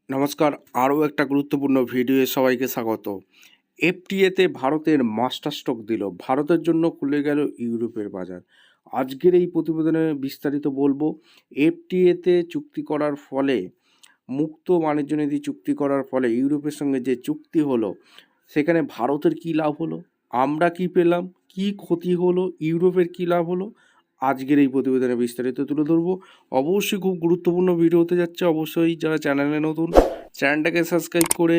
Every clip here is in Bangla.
নমস্কার, আরও একটা গুরুত্বপূর্ণ ভিডিওয়ে সবাইকে স্বাগত। এফটিএতে ভারতের মাস্টার স্ট্রোক দিল, ভারতের জন্য খুলে গেল ইউরোপের বাজার। আজকের এই প্রতিবেদনে বিস্তারিত বলবো। এফটিএতে চুক্তি করার ফলে, মুক্ত বাণিজ্য নীতি চুক্তি করার ফলে ইউরোপের সঙ্গে যে চুক্তি হলো, সেখানে ভারতের কী লাভ হলো, আমরা কি পেলাম, কি ক্ষতি হলো, ইউরোপের কী লাভ হলো, আজকের এই প্রতিবেদনে বিস্তারিত তুলে ধরবো। অবশ্যই খুব গুরুত্বপূর্ণ ভিডিও হতে যাচ্ছে। অবশ্যই যারা চ্যানেলে নতুন, চ্যানেলটাকে সাবস্ক্রাইব করে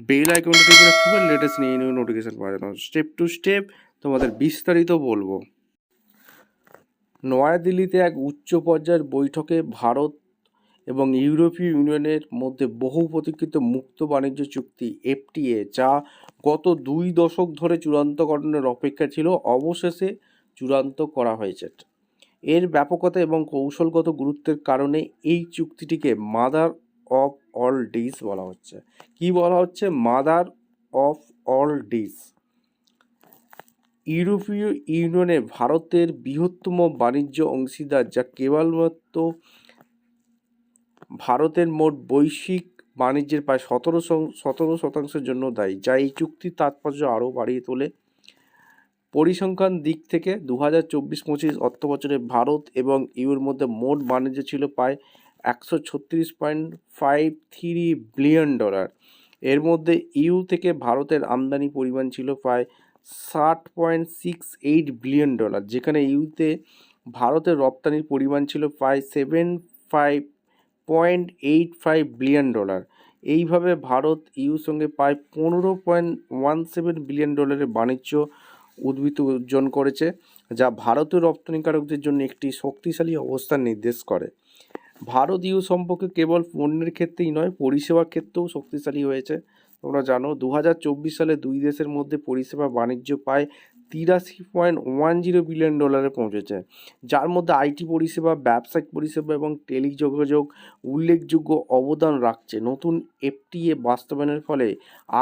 বেল আইকনটা টিপে রাখতে হবে লেটেস্ট নিউ নিউ নোটিফিকেশন পাওয়ার জন্য। স্টেপ টু স্টেপ তোমাদের বিস্তারিত বলবো। নয়াদিল্লিতে এক উচ্চ পর্যায়ের বৈঠকে ভারত এবং ইউরোপীয় ইউনিয়নের মধ্যে বহু প্রতীক্ষিত মুক্ত বাণিজ্য চুক্তি এফটিএ, যা গত 2 দশক ধরে চূড়ান্তকরণের অপেক্ষা ছিল, অবশেষে চূড়ান্ত করা হয়েছে। এর ব্যাপকতা এবং কৌশলগত গুরুত্বের কারণে এই চুক্তিটিকে মাদার অফ অল ডিস বলা হচ্ছে। কি বলা হচ্ছে? Mother of all deals. ইউরোপীয় ইউনিয়নে ভারতের বৃহত্তম বাণিজ্য অংশীদার, যা কেবলমাত্র ভারতের মোট বৈশ্বিক বাণিজ্যের প্রায় 17% জন্য দায়ী, যা এই চুক্তির তাৎপর্য আরও বাড়িয়ে তোলে। পরিসংখ্যান দিক থেকে 2024-25 অর্থবছরে ভারত এবং ইউর মধ্যে মোট বাণিজ্য ছিল প্রায় $136.53 বিলিয়ন। এর মধ্যে ইউ থেকে ভারতের আমদানি পরিমাণ ছিল প্রায় $60.68 বিলিয়ন, যেখানে ইউতে ভারতের রপ্তানির পরিমাণ ছিল প্রায় $75.85 বিলিয়ন। এইভাবে ভারত ইউর সঙ্গে প্রায় $15.17 বিলিয়ন বাণিজ্য উদ্বৃত্ত অর্জন করেছে, যা ভারতীয় রপ্তানিকারকদের জন্য একটি শক্তিশালী অবস্থান নির্দেশ করে। ভারত ইউ সম্পর্ক কেবল পণ্যের ক্ষেত্রেই নয়, পরিষেবার ক্ষেত্রেও শক্তিশালী হয়েছে। তোমরা জানো 2024 সালে দুই দেশের মধ্যে পরিষেবা বাণিজ্য প্রায় $83.10 বিলিয়ন পৌঁছেছে, যার মধ্যে আইটি পরিষেবা, ব্যবসায়িক পরিষেবা এবং টেলিযোগাযোগ উল্লেখযোগ্য অবদান রাখছে। নতুন এফটিএ বাস্তবায়নের ফলে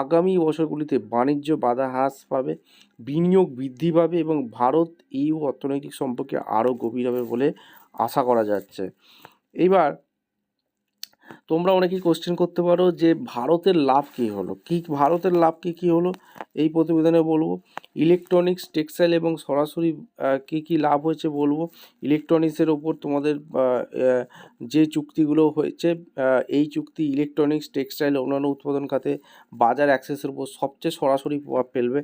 আগামী বছরগুলিতে বাণিজ্য বাধা হ্রাস পাবে, বিনিয়োগ বৃদ্ধি পাবে এবং ভারত ইউ অর্থনৈতিক সম্পর্কে আরও গভীর হবে বলে আশা করা যাচ্ছে। এইবার তোমরা অনেকেই কোশ্চেন করতে পারো যে ভারতের লাভ কী হলো, ভারতের লাভ কী হলো এই প্রতিবেদনে বলবো। ইলেকট্রনিক্স, টেক্সটাইল এবং সরাসরি কী লাভ হয়েছে বলবো। ইলেকট্রনিক্সের ওপর তোমাদের যে চুক্তিগুলো হয়েছে, এই চুক্তি ইলেকট্রনিক্স, টেক্সটাইল, অন্যান্য উৎপাদন খাতে বাজার অ্যাক্সেসের উপর সবচেয়ে সরাসরি প্রভাব ফেলবে।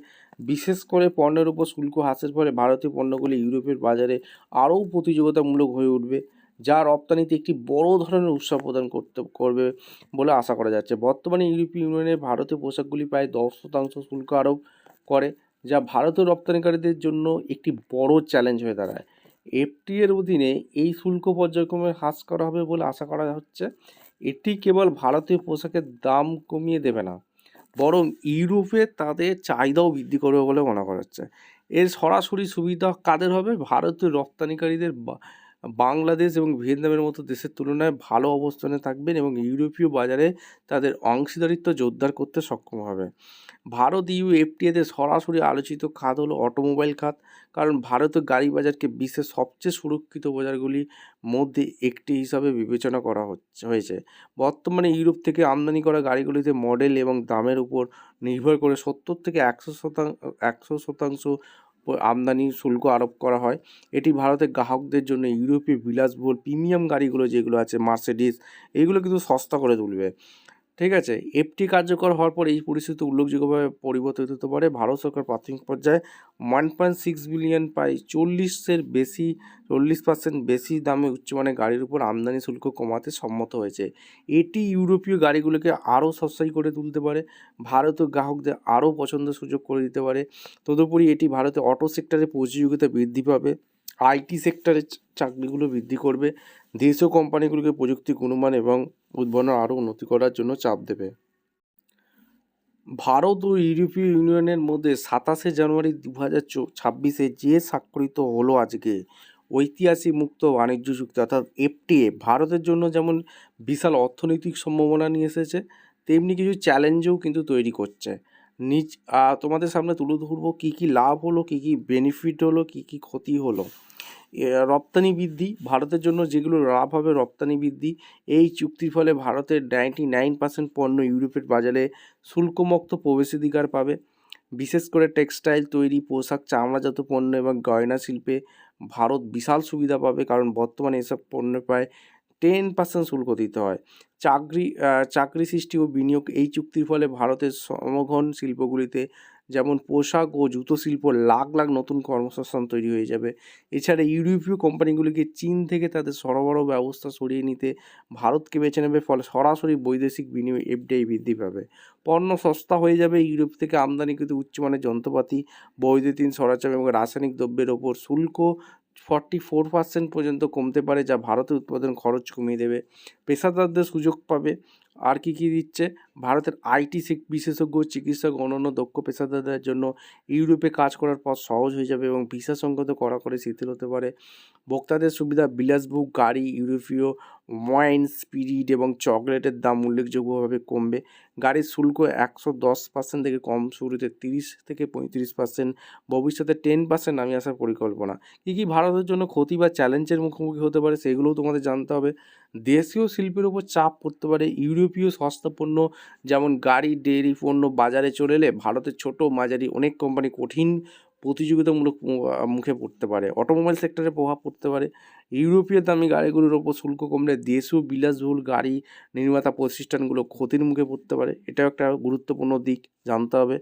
বিশেষ করে পণ্যের উপর শুল্ক হ্রাসের ফলে ভারতীয় পণ্যগুলি ইউরোপের বাজারে আরও প্রতিযোগিতামূলক হয়ে উঠবে, যা রপ্তানিতে একটি বড় ধরনের উৎসাহ প্রদান করবে বলে আশা করা যাচ্ছে। বর্তমানে ইউরোপীয় ইউনিয়নে ভারতীয় পোশাকগুলি প্রায় 10% শুল্ক আরোপ করে, যা ভারতীয় রপ্তানিকারীদের জন্য একটি বড় চ্যালেঞ্জ হয়ে দাঁড়ায়। এফটিএর অধীনে এই শুল্ক পর্যায়ক্রমে হ্রাস করা হবে বলে আশা করা হচ্ছে। এটি কেবল ভারতীয় পোশাকের দাম কমিয়ে দেবে না, বরং ইউরোপে তাদের চাহিদাও বৃদ্ধি করবে বলে মনে করা হচ্ছে। এর সরাসরি সুবিধা কাদের হবে? ভারতীয় রপ্তানিকারীদের। বাংলাদেশ এবং ভিয়েতনামের মতো দেশের তুলনায় ভালো অবস্থানে থাকবেন এবং ইউরোপীয় বাজারে তাদের অংশীদারিত্ব জোরদার করতে সক্ষম হবে। ভারত ইউ এফটিএতে সরাসরি আলোচিত খাত হলো অটোমোবাইল খাত, কারণ ভারতের গাড়ি বাজারকে বিশ্বের সবচেয়ে সুরক্ষিত বাজারগুলির মধ্যে একটি হিসাবে বিবেচনা করা হয়েছে। বর্তমানে ইউরোপ থেকে আমদানি করা গাড়িগুলিতে মডেল এবং দামের উপর নির্ভর করে 70 থেকে 100% আমদানি শুল্ক আরোপ করা হয়। এটি ভারতের গ্রাহকদের জন্য ইউরোপীয় বিলাসবহুল প্রিমিয়াম গাড়িগুলো যেগুলো আছে, মার্সিডিজ, এইগুলো কিন্তু সস্তা করে তুলবে। ঠিক আছে, এফটি কার্যকর হওয়ার পর এই পরিস্থিতি উল্লেখযোগ্যভাবে পরিবর্তিত হতে পারে। ভারত সরকার প্রাথমিক পর্যায়ে 1.6 বিলিয়ন প্রায় 40% বেশি দামে উচ্চমানের গাড়ির উপর আমদানি শুল্ক কমাতে সম্মত হয়েছে। এটি ইউরোপীয় গাড়িগুলোকে আরও সস্তায় করে তুলতে পারে, ভারতীয় গ্রাহকদের আরও পছন্দের সুযোগ করে দিতে পারে। তদুপরি এটি ভারতের অটো সেক্টরে প্রতিযোগিতা বৃদ্ধি পাবে, আইটি সেক্টরের চাকরিগুলো বৃদ্ধি করবে, দেশীয় কোম্পানিগুলোকে প্রযুক্তি গুণমান এবং উদ্ভাবন আরও উন্নতি করার জন্য চাপ দেবে। ভারত ও ইউরোপীয় ইউনিয়নের মধ্যে 27শে জানুয়ারি 2026 যে স্বাক্ষরিত হলো আজকে ঐতিহাসিক মুক্ত বাণিজ্য চুক্তি অর্থাৎ এফটিএ, ভারতের জন্য যেমন বিশাল অর্থনৈতিক সম্ভাবনা নিয়ে এসেছে, তেমনি কিছু চ্যালেঞ্জও কিন্তু তৈরি করছে। তোমাদের সামনে তুলে ধরবো কী কী লাভ হলো, কী কী বেনিফিট হলো, কী কী ক্ষতি হলো। রপ্তানি বৃদ্ধি, ভারতের জন্য যেগুলো লাভ হবে রপ্তানি বৃদ্ধি। এই চুক্তির ফলে ভারতের 99% পণ্য ইউরোপের বাজারে শুল্কমুক্ত প্রবেশাধিকার পাবে। বিশেষ করে টেক্সটাইল তৈরি, পোশাক, চামড়াজাত পণ্য এবং গয়না শিল্পে ভারত বিশাল সুবিধা পাবে, কারণ বর্তমানে এসব পণ্যে প্রায় 10% শুল্ক দিতে হয়। চাকরি সৃষ্টি ও বিনিয়োগ, এই চুক্তির ফলে ভারতের সমঘন শিল্পগুলিতে যেমন পোশাক ও জুতো শিল্প লাখ লাখ নতুন কর্মসংস্থান তৈরি হয়ে যাবে। এছাড়া ইউরোপীয় কোম্পানিগুলিকে চীন থেকে তাদের সরবরাহ ব্যবস্থা সরিয়ে নিতে ভারতকে বেছে নেবে, ফলে সরাসরি বৈদেশিক বিনিময় এফডিআই বৃদ্ধি পাবে। পণ্য সস্তা হয়ে যাবে, ইউরোপ থেকে আমদানিকৃত উচ্চমানের যন্ত্রপাতি, বৈদ্যুতিন সরঞ্জাম এবং রাসায়নিক দ্রব্যের ওপর শুল্ক 44% পর্যন্ত কমতে পারে, যা ভারতের উৎপাদন খরচ কমিয়ে দেবে। পেশাদারদের সুযোগ পাবে। আর কি দিচ্ছে, ভারতের আইটি বিশেষজ্ঞ, চিকিৎসক, অন্যান্য দক্ষ পেশাদারদের জন্য ইউরোপে কাজ করার পথ সহজ হয়ে যাবে এবং ভিসা সংক্রান্ত কড়াকড়ি শিথিল হতে পারে। ভোক্তাদের সুবিধা, বিলাসবহুল গাড়ি, ইউরোপীয় ওয়াইন, স্পিরিট এবং চকলেটের দাম উল্লেখযোগ্যভাবে কমবে। গাড়ির শুল্ক 110% থেকে কম, শুরুতে 30 থেকে 35%, ভবিষ্যতে 10% নামিয়ে আসার পরিকল্পনা। কী ভারতের জন্য ক্ষতি বা চ্যালেঞ্জের মুখোমুখি হতে পারে সেগুলোও তোমাদের জানতে হবে। দেশীয় শিল্পের উপর চাপ পড়তে পারে। ইউরোপীয় সস্তা পণ্য যেমন গাড়ি, ডেয়ারি পণ্য বাজারে চলে এলে ভারতের ছোট মাঝারি অনেক কোম্পানি কঠিন প্রতিযোগিতামূলক মুখে পড়তে পারে। অটোমোবাইল সেক্টরে প্রভাব পড়তে পারে। ইউরোপীয় দামি গাড়িগুলোর ওপর শুল্ক কমলে দেশীয় বিলাসবহুল গাড়ি নির্মাতা প্রতিষ্ঠানগুলো ক্ষতির মুখে পড়তে পারে। এটাও একটা গুরুত্বপূর্ণ দিক, জানতে হবে।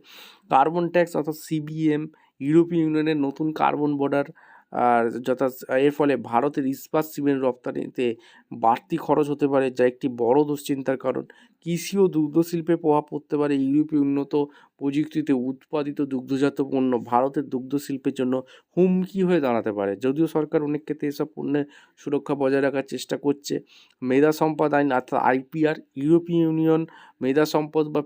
কার্বন ট্যাক্স অর্থাৎ সিবিএম, ইউরোপীয় ইউনিয়নের নতুন কার্বন বর্ডার, আর যথা এর ফলে ভারতের ইস্পাত সিমেন্ট রপ্তানিতে বাড়তি খরচ হতে পারে, যা একটি বড় দুশ্চিন্তার কারণ। কৃষি ও দুগ্ধ শিল্পে প্রভাব পড়তে পারে। ইউরোপীয় উন্নত প্রযুক্তিতে উৎপাদিত দুগ্ধজাত পণ্য ভারতের দুগ্ধ শিল্পের জন্য হুমকি হয়ে দাঁড়াতে পারে, যদিও সরকার অনেক ক্ষেত্রে এসব পণ্যের সুরক্ষা বজায় রাখার চেষ্টা করছে। মেধা সম্পদ আইন অর্থাৎ আইপিআর, ইউরোপীয় ইউনিয়ন মেধা সম্পদ বা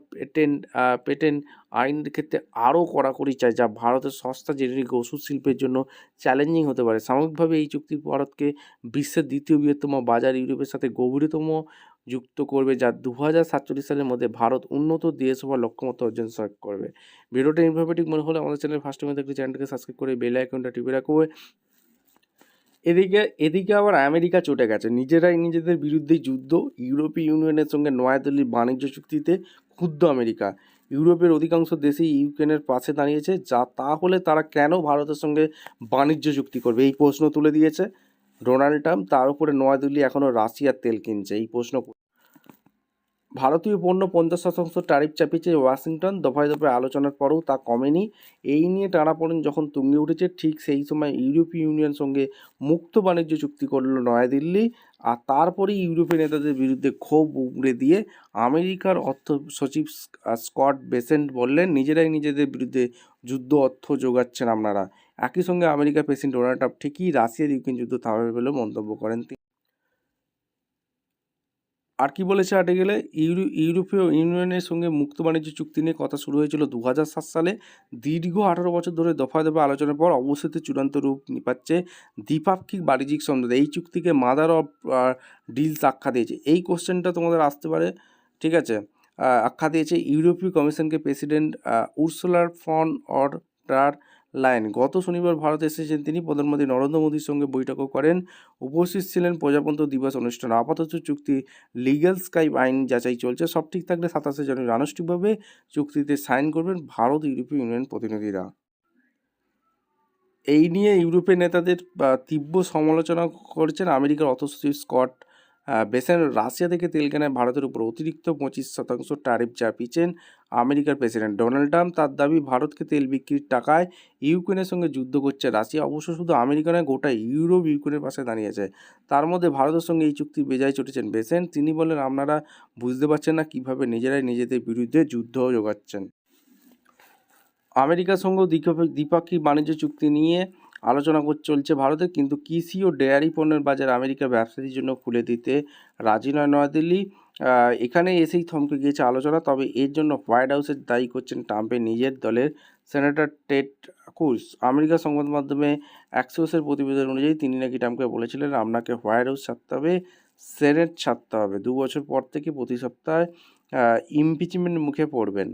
পেটেন্ট আইনের ক্ষেত্রে আরও কড়াকড়ি চায়, যা ভারতের সস্তা জেনেরিক ওষুধ শিল্পের জন্য চ্যালেঞ্জিং হতে পারে। সামগ্রিকভাবে এই চুক্তি ভারতকে বিশ্বের দ্বিতীয় বৃহত্তম বাজার ইউরোপের সাথে গভীরতম যুক্ত করবে, যা 2047 সালের মধ্যে ভারত উন্নত দেশ হওয়ার লক্ষ্যমাত্রা অর্জন করবে। ভিডিওটা ইনফরমেটিভ মনে হলে আমাদের চ্যানেল ফার্স্ট টাইম দেখলে চ্যানেলটাকে সাবস্ক্রাইব করে বেল আইকনটা টিপে রাখবো। এদিকে আবার আমেরিকা চটে গেছে, নিজেরাই নিজেদের বিরুদ্ধে যুদ্ধ। ইউরোপীয় ইউনিয়নের সঙ্গে নয়াদিল্লির বাণিজ্য চুক্তিতে ক্ষুব্ধ আমেরিকা। ইউরোপের অধিকাংশ দেশই ইউক্রেনের পাশে দাঁড়িয়েছে, যা তাহলে তারা কেন ভারতের সঙ্গে বাণিজ্য চুক্তি করবে, এই প্রশ্ন তুলে দিয়েছে ডোনাল্ড ট্রাম্প। তার উপরে নয়াদিল্লি এখনও রাশিয়ার তেল কিনছে, এই প্রশ্ন। ভারতীয় পণ্য 50% ট্যারিফ চাপিয়েছে ওয়াশিংটন। দফায় দফায় আলোচনার পরেও তা কমেনি। এই নিয়ে টানাপোড়েন যখন তুঙ্গে উঠেছে, ঠিক সেই সময় ইউরোপীয় ইউনিয়ন সঙ্গে মুক্ত বাণিজ্য চুক্তি করল নয়াদিল্লি। আর তারপরেই ইউরোপীয় নেতাদের বিরুদ্ধে ক্ষোভ উগড়ে দিয়ে আমেরিকার অর্থ সচিব স্কট বেসেন্ট বললেন, নিজেরাই নিজেদের বিরুদ্ধে যুদ্ধ অর্থ যোগাচ্ছেন আপনারা। একই সঙ্গে আমেরিকার প্রেসিডেন্ট ডোনাল্ড ট্রাম্প ঠিকই রাশিয়ার ইউক্রেন যুদ্ধ থামাবে বলেও মন্তব্য করেন তিনি। আর কি বলেছে আর্টিকেলে, ইউরোপীয় ইউনিয়নের সঙ্গে মুক্ত বাণিজ্য চুক্তি নিয়ে কথা শুরু হয়েছিল 2007 সালে। দীর্ঘ 18 বছর ধরে দফায় দফায় আলোচনার পর অবশেষে চূড়ান্ত রূপ পাচ্ছে দ্বিপাক্ষিক বাণিজ্যিক সমঝোতা। এই চুক্তিকে মাদার অফ ডিলস আখ্যা দিয়েছে। এই কোশ্চেনটা তোমাদের আসতে পারে, ঠিক আছে। আখ্যা দিয়েছে ইউরোপীয় কমিশনকে president Ursula von der Leyen. গত শনিবার ভারত এসেছেন তিনি। প্রধানমন্ত্রী নরেন্দ্র মোদীর সঙ্গে বৈঠকও করেন। উপস্থিত ছিলেন প্রজাতন্ত্র দিবস অনুষ্ঠানে। আপাতত চুক্তি লিগ্যাল স্কাই আইন যাচাই চলছে। সব ঠিক থাকলে 27 জানুয়ারি আনুষ্ঠানিকভাবে চুক্তিতে সাইন করবেন ভারত ইউরোপীয় ইউনিয়ন প্রতিনিধিরা। এই নিয়ে ইউরোপের নেতাদের তীব্র সমালোচনা করেছেন আমেরিকার অর্থ সচিব স্কট বেসেন্ট। রাশিয়া থেকে তেল কেনায় ভারতের উপর অতিরিক্ত 25% ট্যারিফ চাপিয়েছেন আমেরিকার প্রেসিডেন্ট ডোনাল্ড ট্রাম্প। তার দাবি, ভারতকে তেল বিক্রির টাকায় ইউক্রেনের সঙ্গে যুদ্ধ করছে রাশিয়া। অবশ্য শুধু আমেরিকা নয়, গোটা ইউরোপ ইউক্রেনের পাশে দাঁড়িয়েছে। তার মধ্যে ভারতের সঙ্গে এই চুক্তি বেজায় চটেছেন বেসেন্ট। তিনি বলেন, আপনারা বুঝতে পারছেন না কীভাবে নিজেরাই নিজেদের বিরুদ্ধে যুদ্ধ যোগাচ্ছেন। আমেরিকার সঙ্গেও দ্বিপাক্ষিক বাণিজ্য চুক্তি নিয়ে আলোচনা চলছে ভারতে, কিন্তু কৃষি ও ডেয়ারি পণ্যের বাজার আমেরিকার ব্যবসায়ীদের জন্য খুলে দিতে রাজি নয় নয়াদিল্লি। এখানে এসেই থমকে গিয়েছে আলোচনা। তবে এর জন্য হোয়াইট হাউসের দায়ী করছেন ট্রাম্পের নিজের দলের সেনেটর টেড ক্রুজ। আমেরিকার সংবাদ মাধ্যমে অ্যাক্সিওসের প্রতিবেদন অনুযায়ী তিনি নাকি ট্রাম্পকে বলেছিলেন, আপনাকে হোয়াইট হাউস ছাড়তে হবে, সেনেট ছাড়তে হবে। 2 বছর পর থেকে প্রতি সপ্তাহে ইমপিচমেন্ট মুখে পড়বেন।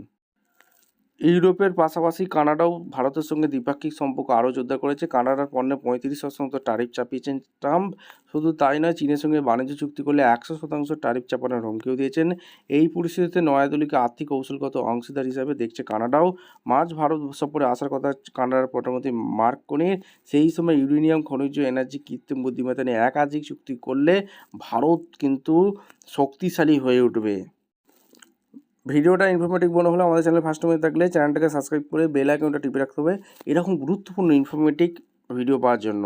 ইউরোপের পাশাপাশি কানাডাও ভারতের সঙ্গে দ্বিপাক্ষিক সম্পর্ক আরও জোরদার করেছে। কানাডার পণ্যে 35% ট্যারিফ চাপিয়েছেন ট্রাম্প। শুধু তাই নয়, চীনের সঙ্গে বাণিজ্য চুক্তি করলে 100% ট্যারিফ চাপানোর হুমকিও দিয়েছেন। এই পরিস্থিতিতে নয়াদিল্লিকে আর্থিক কৌশলগত অংশীদার হিসাবে দেখছে কানাডাও। মার্চ ভারত সফরে আসার কথা কানাডার প্রধানমন্ত্রী মার্ক কার্নির। সেই সময় ইউরেনিয়াম, খনিজ এনার্জি, কৃত্রিম বুদ্ধিমত্তা নিয়ে একাধিক চুক্তি করলে ভারত কিন্তু শক্তিশালী হয়ে উঠবে। ভিডিওটা ইনফরমেটিভ মনে হলে আমাদের চ্যানেল ফার্স্ট টাইম থাকলে চ্যানেলটাকে সাবস্ক্রাইব করে বেল আইকনটা টিপে রাখতে হবে এরকম গুরুত্বপূর্ণ ইনফরমেটিভ ভিডিও পাওয়ার জন্য।